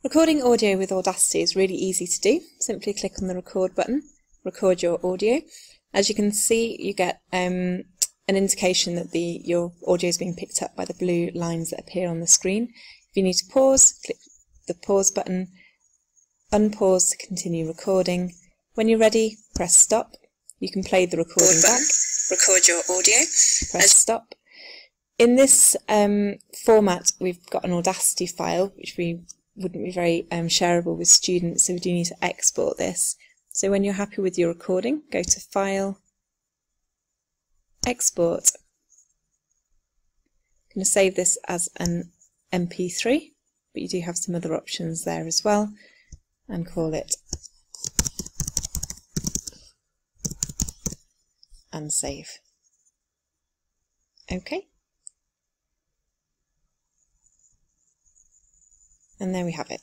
Recording audio with Audacity is really easy to do. Simply click on the record button, record your audio. As you can see, you get an indication that your audio is being picked up by the blue lines that appear on the screen. If you need to pause, click the pause button, unpause to continue recording. When you're ready, press stop. You can play the recording back. Record your audio. Press stop. In this format, we've got an Audacity file, which wouldn't be very shareable with students, so we do need to export this. So when you're happy with your recording, go to File, Export. I'm going to save this as an MP3, but you do have some other options there as well, and call it and save. Okay. And there we have it.